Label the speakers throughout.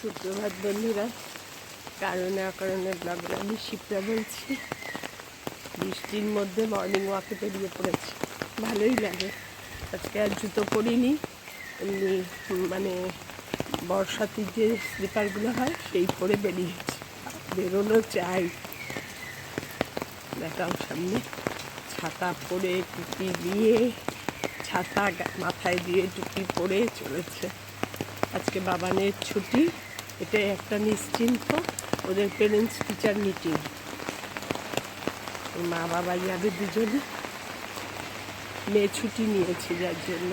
Speaker 1: সুপ্রভাত বন্ধুরা, কারণে অকারণে ব্লগটা আমি শিপ্রা বলছি। বৃষ্টির মধ্যে মর্নিং ওয়াকে বেরিয়ে পড়েছি, ভালোই লাগে। আজকে আর জুতো পরিনি, এমনি মানে বর্ষাতির যে স্লিপারগুলো হয় সেই পরে বেরিয়েছি। বেরোনো চাই, দেখাও সামনে ছাতা পরে টুপি দিয়ে, ছাতা মাথায় দিয়ে টুপি পরে চলেছে। আজকে বাবানের ছুটি, এটাই একটা নিশ্চিন্ত। ওদের পেরেন্টস টিচার মিটিং, মা বাবা যাবে দুজনে। মেয়ে ছুটি নিয়েছে যার জন্য।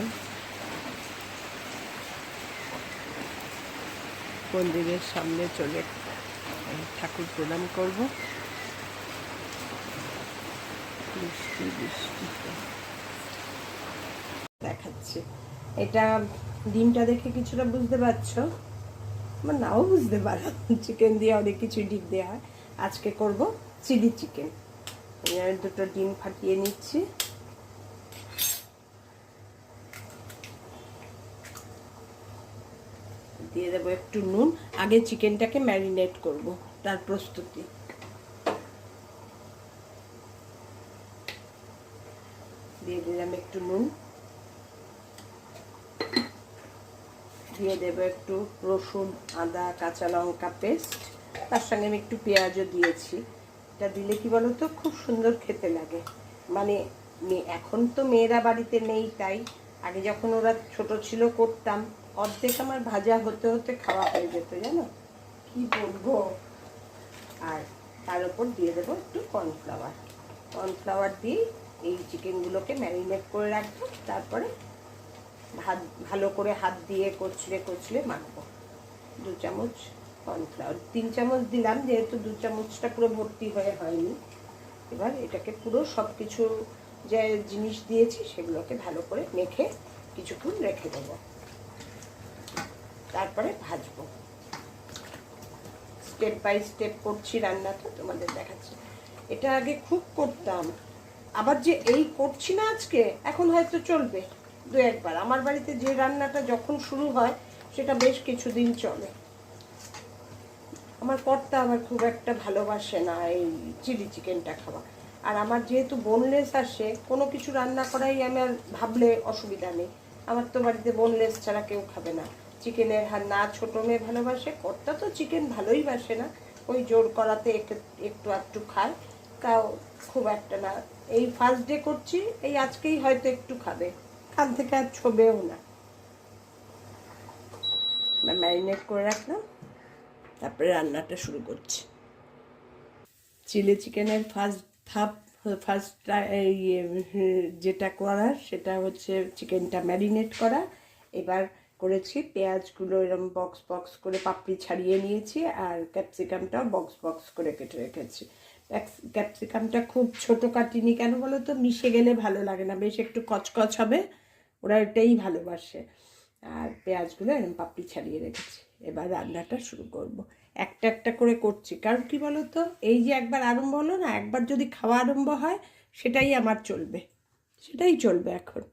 Speaker 1: মন্দিরের সামনে চলে ঠাকুর প্রণাম করব। বৃষ্টি বৃষ্টি দেখাচ্ছে। এটা ডিমটা দেখে কিছুটা বুঝতে পারছো, আমার নাও বুঝতে পারো। চিকেন দিয়ে অনেক কিছু ডিম দেওয়া হয়। আজকে করব চিলি চিকেন। আমি দুটো ডিম ফাটিয়ে নিচ্ছি। দিয়ে দেবো একটু নুন। আগে চিকেনটাকে ম্যারিনেট করব, তার প্রস্তুতি। দিয়ে দিলাম একটু নুন, দিয়ে দেবো একটু রসুন, আদা, কাঁচা লঙ্কা পেস্ট। তার সঙ্গে আমি একটু পেঁয়াজও দিয়েছি। এটা দিলে কি বলো তো, খুব সুন্দর খেতে লাগে। মানে এখন তো মেয়েরা বাড়িতে নেই, তাই আগে যখন ওরা ছোট ছিল করতাম, অর্ধেক আমার ভাজা হতে হতে খাওয়া হয়ে যেত, জানো কি বলবো। আর তার উপর দিয়ে দেবো একটু কর্নফ্লাওয়ার। কর্নফ্লাওয়ার দিয়ে এই চিকেনগুলোকে ম্যারিনেট করে রাখবো। তারপরে ভালো করে হাত দিয়ে কচলে কচলে মাখবো। 2 চামচ কর্নফ্লাওয়ার, 3 চামচ দিলাম, যেহেতু 2 চামচটা পুরো ভর্তি হয়ে হয়নি। এবার এটাকে পুরো সব কিছু যে জিনিস দিয়েছি সেগুলোকে ভালো করে মেখে কিছুক্ষণ রেখে দেবো। তারপরে ভাজবো। স্টেপ বাই স্টেপ করছি রান্নাটা, তোমাদের দেখাচ্ছি। এটা আগে খুব করতাম, আবার যে এই করছি না আজকে, এখন হয়তো চলবে 2-1 বার। আমার বাড়িতে যে রান্নাটা যখন শুরু হয় সেটা বেশ কিছুদিন চলে। আমার কর্তা আবার খুব একটা ভালোবাসে না এই চিলি চিকেনটা খাওয়া। আর আমার যেহেতু বোনলেস আসে, কোনো কিছু রান্না করাই আমার ভাবলে অসুবিধা নেই। আমার তো বাড়িতে বোনলেস ছাড়া কেউ খাবে না। চিকেনের না ছোটো মেয়ে ভালোবাসে, কর্তা তো চিকেন ভালোই বাসে না, ওই জোর করাতে একটু একটু খায়, তাও খুব একটা না। এই ফার্স্ট ডে করছি, এই আজকেই হয়তো একটু খাবে, কাল থেকে আর ছোবেও না। ম্যারিনেট করে রাখলাম, তারপরে রান্নাটা শুরু করছি। চিলি চিকেনের ফার্স্ট যেটা করার সেটা হচ্ছে চিকেনটা ম্যারিনেট করা। এবার করেছি পেঁয়াজগুলো এরকম বক্স বক্স করে পাপড়ি ছাড়িয়ে নিয়েছি, আর ক্যাপসিকামটাও বক্স বক্স করে কেটে রেখেছি। ক্যাপসিকামটা খুব ছোট কাটিনি, কেন বলো তো, মিশে গেলে ভালো লাগে না, বেশ একটু কচকচ হবে, ওরা এটাই ভালোবাসে। আর পেঁয়াজগুলো এরকম পাপড়ি ছাড়িয়ে রেখেছি। এবার রান্নাটা শুরু করব। একটা একটা করে করছি, কারণ কি বলো তো, এই যে একবার আরম্ভ হলো না, একবার যদি খাওয়া আরম্ভ হয় সেটাই আমার চলবে, সেটাই চলবে এখন।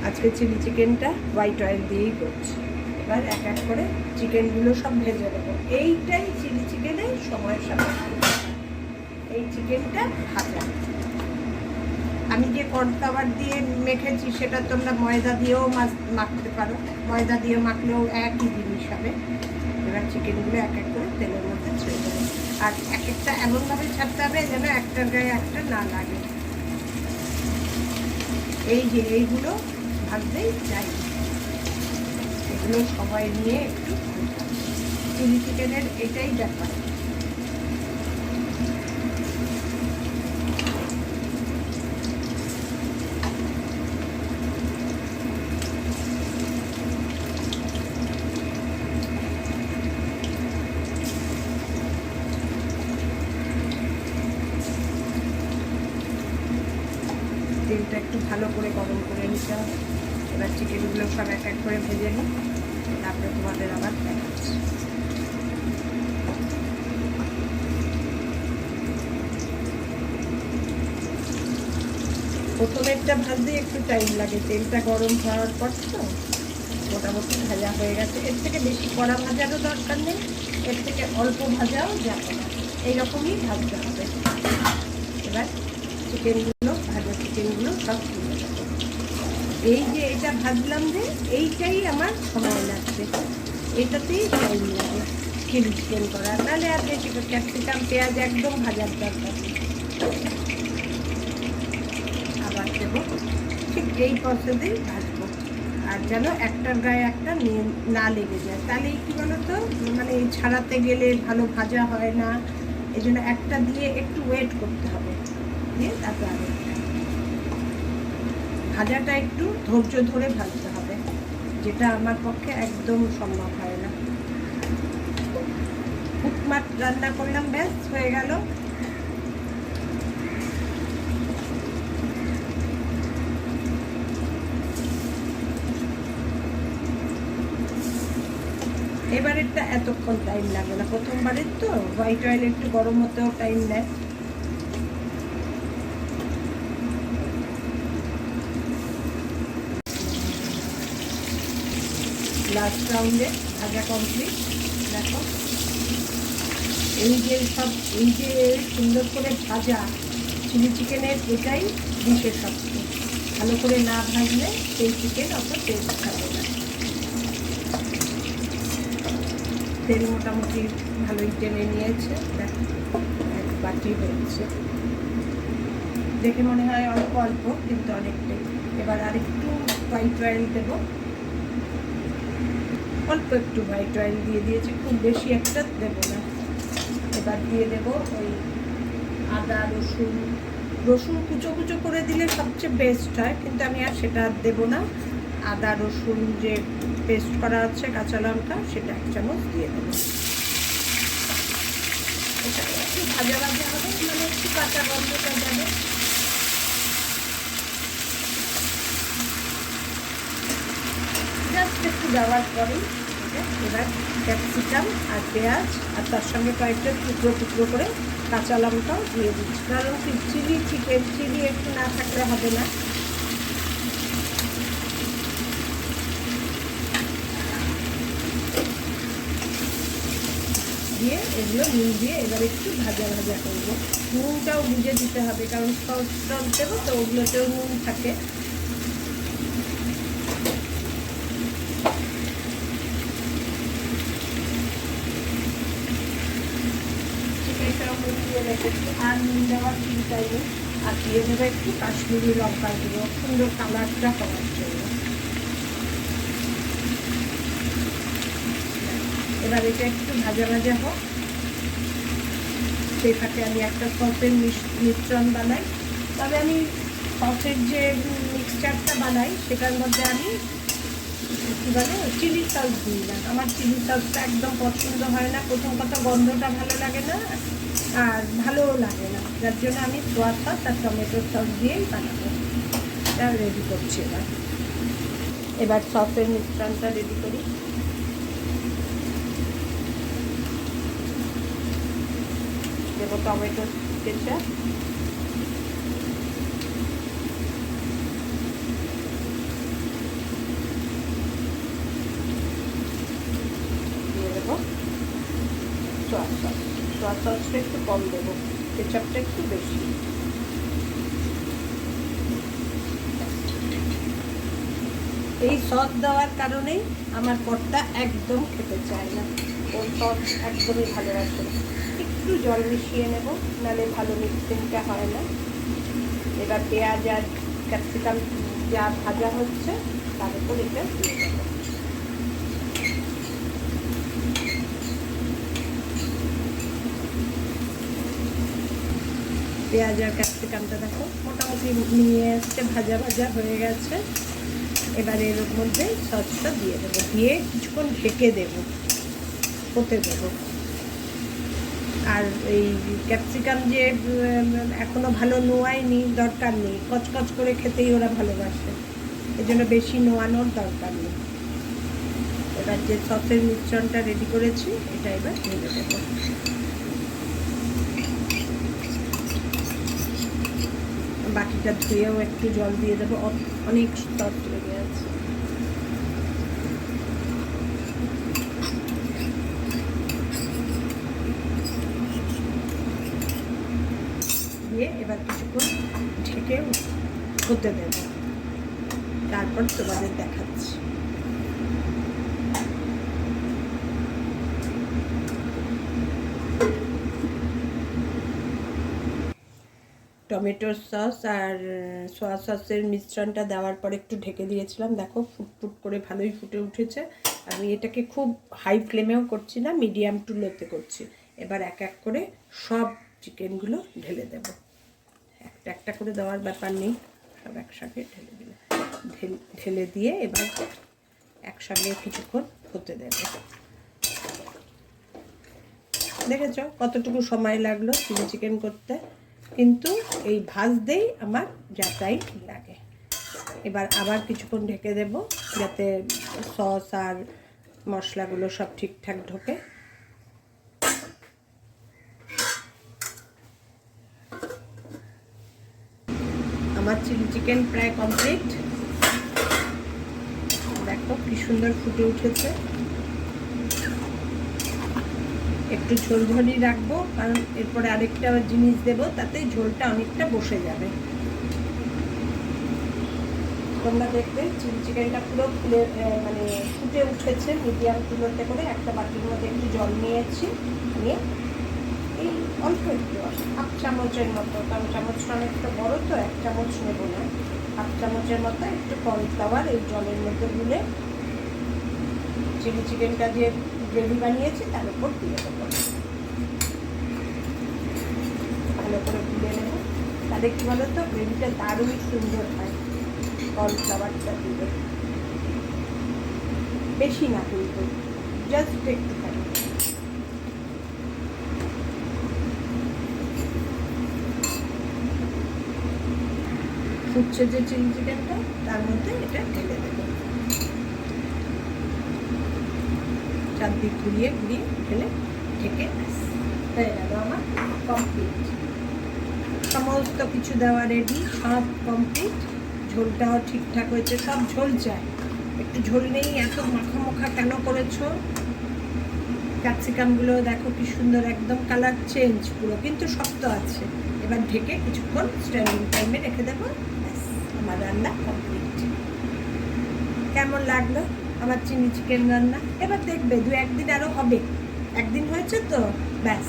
Speaker 1: আজকে চিলি চিকেনটা হোয়াইট অয়েল দিয়েই করছি। এবার এক এক করে চিকেনগুলো সব ভেজে দেবো। এইটাই চিলি চিকেনের সময় সাপেক্ষ, এই চিকেনটা ভাজা। আমি যে কর্নফ্লাওয়ার দিয়ে মেখেছি সেটা তোমরা ময়দা দিয়েও মাখতে পারো, ময়দা দিয়ে মাখলেও একই জিনিস হবে। এবার চিকেনগুলো এক এক করে তেলের মধ্যে ছেড়ে দেবো। আর এক একটা এমনভাবে ছাড়তে হবে যেন একটার গায়ে একটা না লাগে। এই যে এইগুলো ভাজতেই চাই, এগুলো সবাই নিয়ে একটু চিলি চিকেনের এটাই ব্যাপার। তেলটা একটু ভালো করে গরম করে নিতে হবে। এবার চিকেনগুলো সব এক এক করে ভেজে নিই, তারপরে তোমাদের আবার দেখাচ্ছি। প্রথমেরটা ভাজতে একটু টাইম লাগে, তেলটা গরম হওয়ার পর তো মোটামুটি ভাজা হয়ে গেছে। এর থেকে বেশি কড়া ভাজারও দরকার নেই, এর থেকে অল্প ভাজাও যাবে না, এইরকমই ভাজতে হবে। এবার চিকেনগুলো, ভাজা চিকেনগুলো সব তুলে দেবো। এই যে এটা ভাজলাম যে, এইটাই আমার সময় লাগবে, এইটাতেই টাইম লাগে চিলি চিকেন করা, নাহলে আর বেশি ক্যাপসিকাম পেঁয়াজ একদম ভাজার দরকার নেই। আবার দেবো, ঠিক এই প্রসেসেই ভাজবো, আর যেন একটার গায়ে একটা না লেগে যায়, তাহলে কী বলো তো, মানে ছাড়াতে গেলে ভালো ভাজা হয় না। এই জন্য একটা দিয়ে একটু ওয়েট করতে হবে, দিয়ে তারপর আরেকটা। ভাজাটা একটু ধৈর্য ধরে ভাজতে হবে, যেটা আমার পক্ষে একদম সম্ভব হয় না। হুকমাট রান্না করলাম, ব্যাস হয়ে গেল। এবারেরটা এতক্ষণ টাইম লাগে না, প্রথমবারের তো হোয়াইট অয়েল একটু গরম হতেও টাইম নেয়। লাস্ট রাউন্ডে ভাজা কমপ্লিট। দেখো এই যে সুন্দর করে ভাজা চিলি চিকেনের এটাই বিশেষত্ব। ভালো করে না ভাজলে সেই চিকেন অত টেস্ট থাকে না। তেল মোটামুটি ভালোই টেনে নিয়েছে, দেখো এক বাটি হয়েছে, দেখে মনে হয় অল্প অল্প, কিন্তু অনেকটাই। এবার আরেকটু হোয়াইট অয়েল দেবো, অল্প একটু হোয়াইট অয়েল দিয়ে দিয়েছি, খুব বেশি একটা দেবো না। এবার দিয়ে দেবো ওই আদা রসুন কুচো কুচো করে দিলে সবচেয়ে বেস্ট হয়, কিন্তু আমি আর সেটা দেবো না। আদা রসুন যে পেস্ট করা আছে, কাঁচা লঙ্কা, সেটা 1 চামচ দিয়ে দেবো। এটা একটু ভাজা ভাজা হবে, মানে একটু কাঁচা গন্ধটা যাবে। জাস্ট একটু দেওয়ার পরেই এবার ক্যাপসিকাম আর পেঁয়াজ, আর তার সঙ্গে কয়েকটা টুকরো টুকরো করে কাঁচা লঙ্কাও দিয়ে দিচ্ছি, কারণ চিলি চিকেন চিলি একটু না থাকলে হবে না। দিয়ে এগুলো নুন দিয়ে এবার একটু ভাজা ভাজা করবো। নুনটাও বুঝে দিতে হবে, কারণ সস টস দেবো তো, ওগুলোতেও নুন থাকে। আর নুন দেওয়ার চিন্তাই নেই। আর দিয়ে দেবো একটু কাশ্মীরি লঙ্কা গুঁড়ো, সুন্দর কালারটা হওয়ার জন্য। এবার এটা একটু ভাজা ভাজা হোক, সেই ফাঁকে আমি একটা সসের মিশ্রণ বানাই। তবে আমি সসের যে মিক্সচারটা বানাই, সেটার মধ্যে আমি কী বলে চিলি সস দিই না। আমার চিলি সসটা একদম পছন্দ হয় না। প্রথম কথা, গন্ধটা ভালো লাগে না, আর ভালোও লাগে না, যার জন্য আমি সোয়া সস আর টমেটোর সস দিয়েই বানাবো। এটা রেডি করছি। এবার সসের মিশ্রণটা রেডি করি। দেবো টমেটো কেচাপ, দিয়ে দেবো সোয়া সস। সোয়া সসটা একটু কম দেবো, কেচাপটা একটু বেশি। এই সস দেওয়ার কারণেই আমার কর্তা একদম খেতে চায় না, ওর সস একদমই ভালোবাসে না। একটু জল মিশিয়ে নেব, নাহলে ভালো মিক্সিংটা হয় না। এবার পেঁয়াজ আর ক্যাপসিকাম যা ভাজা হচ্ছে তার উপর এটা দিয়ে দেবো। পেঁয়াজ আর ক্যাপসিকামটা দেখো মোটামুটি নিয়ে এসছে, ভাজা ভাজা হয়ে গেছে। এবার এর মধ্যে সসটা দিয়ে দেবো, দিয়ে কিছুক্ষণ ঢেকে দেবো, হতে দেবো। আর এই ক্যাপসিকাম যে এখনও ভালো নোয়ায়নি, দরকার নেই, কচকচ করে খেতেই ওরা ভালোবাসে, এই জন্য বেশি নোয়ানোর দরকার নেই। এবার যে সসের মিশ্রণটা রেডি করেছি, এটা এবার ঢেলে দেবো। বাকিটা ধুয়েও একটু জল দিয়ে দেবো, অনেক সস লেগে আছে। ঢেকে হতে দেব, তারপর তোমাদের দেখাচ্ছি। টমেটোর সস আর সোয়া সসের মিশ্রণটা দেওয়ার পর একটু ঢেকে দিয়েছিলাম। দেখো ফুটফুট করে ভালোই ফুটে উঠেছে। আমি এটাকে খুব হাই ফ্লেমেও করছি না, মিডিয়াম টু লোতে করছি। এবার এক এক করে সব চিকেনগুলো ঢেলে দেব। একটা একটা করে দেওয়ার ব্যাপার নেই, সব একসাথে ঢেলে দিলে ঢেলে দিয়ে এবার একসঙ্গে কিছুক্ষণ হতে দেবে। দেখেছ কতটুকু সময় লাগলো চিলি চিকেন করতে, কিন্তু এই ভাজতেই আমার যা টাইম লাগে। এবার আবার কিছুক্ষণ ঢেকে দেব যাতে সস আর মশলাগুলো সব ঠিকঠাক ঢোকে। আমার চিলি চিকেন প্রায় কমপ্লিট। দেখো কি সুন্দর ফুটে উঠেছে। একটু ঝোল ঝোলই রাখবো, কারণ এরপরে আরেকটা জিনিস দেবো, তাতে ঝোলটা অনেকটা বসে যাবে। তোমরা দেখবে চিলি চিকেনটা পুরো ফুলে মানে ফুটে উঠেছে মিডিয়াম চুলোতে করে। একটা বাটির মধ্যে একটু জল নিয়েছি, নিয়ে এই অল্প একটু হাফ চামচের মতো, কারণ চামচটা অনেকটা বড় তো, 1 চামচ নেবো না, হাফ চামচের মতো একটু কর্নফ্লাওয়ার এই জলের মধ্যে গুলে চিলি চিকেনটা দিয়ে গ্রেভি বানিয়েছি তার উপর দিয়ে দেবো। ভালো করে গুলে নেব, তাহলে কী বলো তো গ্রেভিটা দারুণ সুন্দর হয় কর্নফ্লাওয়ারটা দিলে। বেশি না কিন্তু, জাস্ট একটুখানি। ফুটছে যে চিলি চিকেনটা, তার মধ্যে এটা ঢেলে দেবো। চারদিক ঘুরিয়ে ঘুরিয়ে ঢেলে ঢেকে হয়ে গেল আমার কমপ্লিট। সমস্ত কিছু দেওয়া রেডি, সব কমপ্লিট। ঝোলটাও ঠিকঠাক হয়েছে, সব ঝোল চাই, একটু ঝোল নেই। এত মাখা মাখা কেন করেছো? ক্যাপসিকামগুলো দেখো কি সুন্দর, একদম কালার চেঞ্জ পুরো, কিন্তু শক্ত আছে। এবার ঢেকে কিছুক্ষণ স্ট্যান্ডিং টাইমে রেখে দেবো। আমার রান্না কমপ্লিট। কেমন লাগলো আমার চিলি চিকেন রান্না? এবার দেখবে 2-1 দিন আরও হবে। একদিন হয়েছে তো ব্যাস।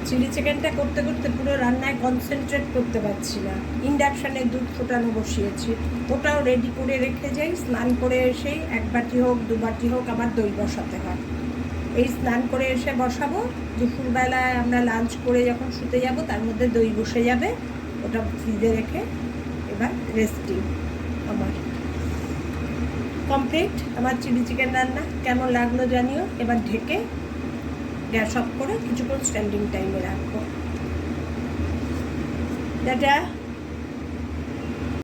Speaker 1: চিলি চিকেনটা করতে করতে পুরো রান্নায় কনসেন্ট্রেট করতে পারছি না। ইন্ডাকশানে দুধ ফোটানো বসিয়েছি, ওটাও রেডি করে রেখে যাই। স্নান করে এসেই 1 বাটি হোক 2 বাটি হোক আমার দই বসাতে হয়। এই স্নান করে এসে বসাবো, দুপুরবেলায় আমরা লাঞ্চ করে যখন শুতে যাব তার মধ্যে দই বসে যাবে, ওটা ফ্রিজে রেখে এবার রেস্টিং। আমার কমপ্লিট আমার চিলি চিকেন রান্না। কেমন লাগলো জানিও। এবার ঢেকে গ্যাস অফ করে কিছুক্ষণ স্ট্যান্ডিং টাইমে রাখবো। টাটা।